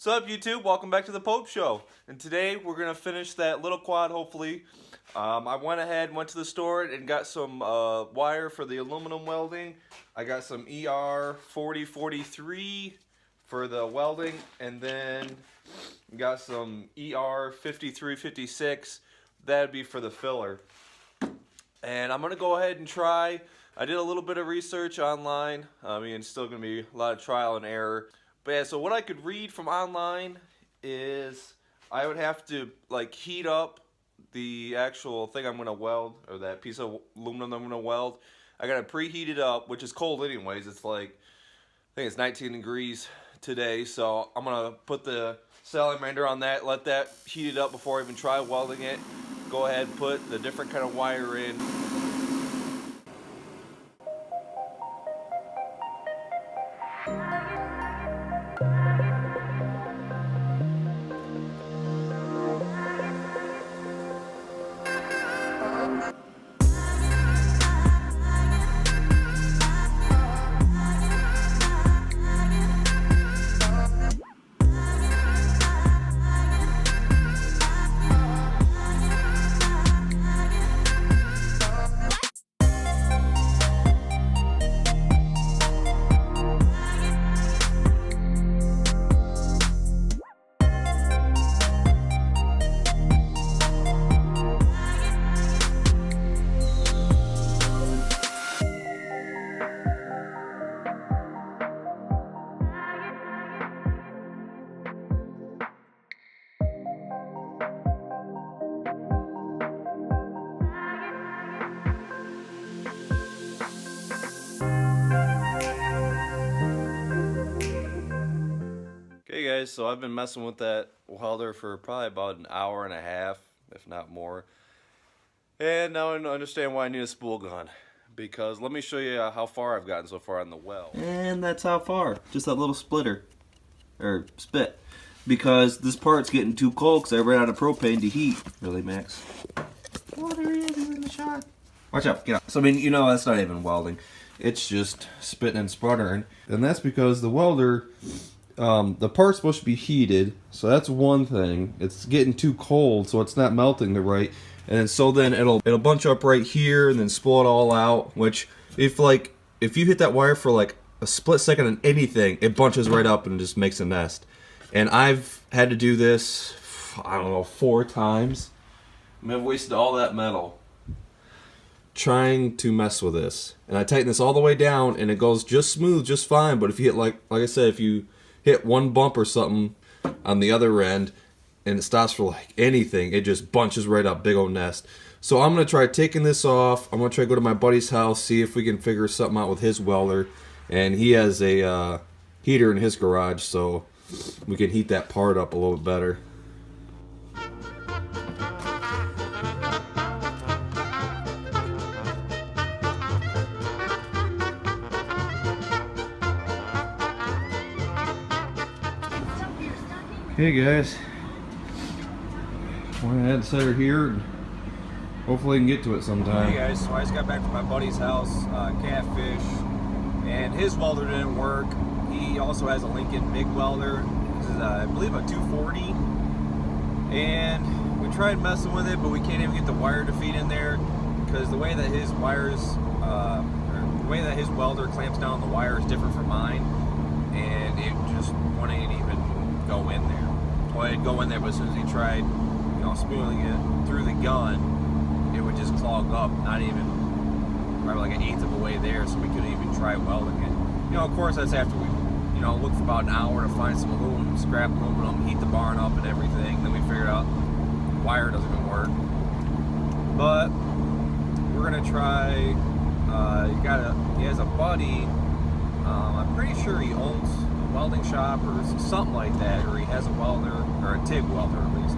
up, YouTube? Welcome back to the Pope Show. And today we're going to finish that little quad, hopefully. I went ahead, went to the store and got some wire for the aluminum welding. I got some ER 4043 for the welding, and then got some ER 5356. That'd be for the filler. And I'm going to go ahead and try. I did a little bit of research online. I mean, it's still going to be a lot of trial and error. But yeah, so what I could read from online is I would have to like heat up the actual thing I'm going to weld, or that piece of aluminum I'm going to weld. I got to preheat it up, which is cold anyways. It's like, I think it's 19 degrees today. So I'm going to put the salamander on that, let that heat it up before I even try welding it. Go ahead and put the different kind of wire in. Okay guys, so I've been messing with that welder for probably about an hour and a half, if not more. And now I understand why I need a spool gun. Because let me show you how far I've gotten so far on the weld. And that's how far. Just that little splitter. Or spit. Because this part's getting too cold because I ran out of propane to heat. Really, Max? Oh, there he is. He's in the shot. Watch out. Get out. So, I mean, you know, that's not even welding. It's just spitting and sputtering. And that's because the welder... the part's supposed to be heated, so that's one thing. It's getting too cold, so it's not melting the right. And then it'll bunch up right here and then spool it all out. Which if you hit that wire for like a split second on anything, it bunches right up and just makes a nest. And I've had to do this, I don't know, 4 times. I mean, I've wasted all that metal trying to mess with this. And I tighten this all the way down, and it goes just smooth, just fine. But if you hit like I said, if you hit one bump or something on the other end and it stops for like anything, it just bunches right up, big old nest. So I'm gonna try taking this off. I'm gonna try to go to my buddy's house, see if we can figure something out with his welder. And he has a heater in his garage, so we can heat that part up a little bit better. Hey guys, went ahead and set her here and hopefully we can get to it sometime. Hey guys, so I just got back from my buddy's house, Catfish, and his welder didn't work. He also has a Lincoln MIG welder. This is, I believe, a 240. And we tried messing with it, but we can't even get the wire to feed in there because the way that his wires, the way that his welder clamps down the wire is different from mine, and it just wouldn't even go in there. Well, it'd go in there, but as soon as he tried, you know, spooling it through the gun, it would just clog up. Not even probably like an eighth of a way there, so we couldn't even try welding it. You know, of course, that's after we, you know, looked for about an hour to find some aluminum, scrap aluminum, heat the barn up and everything. Then we figured out the wire doesn't even work. But we're gonna try. He has a buddy. I'm pretty sure he owns a welding shop or something like that, or he has a welder or a TIG welder at least.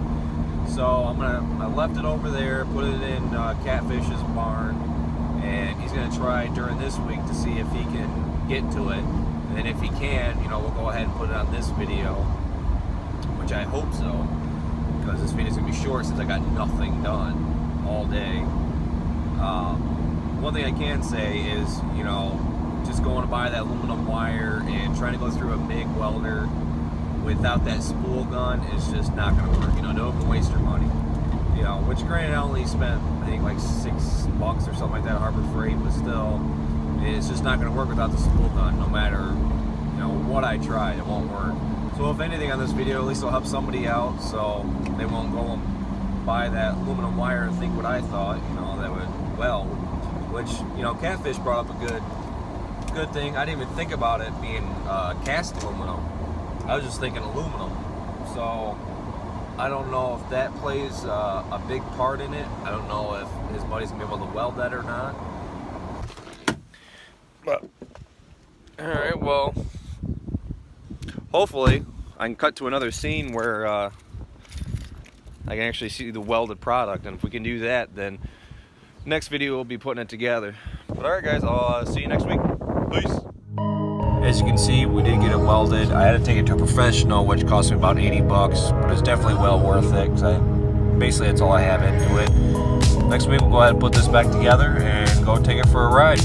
So I left it over there, put it in Catfish's barn, and he's gonna try during this week to see if he can get to it. And then if he can, you know, we'll go ahead and put it on this video, which I hope so, because this video's gonna be short since I got nothing done all day. One thing I can say is, you know, just going to buy that aluminum wire and trying to go through a MIG welder without that spool gun, it's just not going to work. You know, don't even waste your money. You know, which granted I only spent, I think, like $6 or something like that, Harbor Freight, but still, it's just not going to work without the spool gun. No matter, you know, what I try, it won't work. So if anything on this video, at least it'll help somebody out, so they won't go and buy that aluminum wire and think what I thought, you know, that would weld. Which, you know, Catfish brought up a good thing. I didn't even think about it being cast aluminum. I was just thinking aluminum. So I don't know if that plays a big part in it. I don't know if his buddy's gonna be able to weld that or not. But all right, well, hopefully I can cut to another scene where I can actually see the welded product, and if we can do that, then next video we'll be putting it together. But alright guys, I'll see you next week. Peace. As you can see, we did get it welded. I had to take it to a professional, which cost me about 80 bucks, but it's definitely well worth it, because basically that's all I have into it. Next week we'll go ahead and put this back together and go take it for a ride.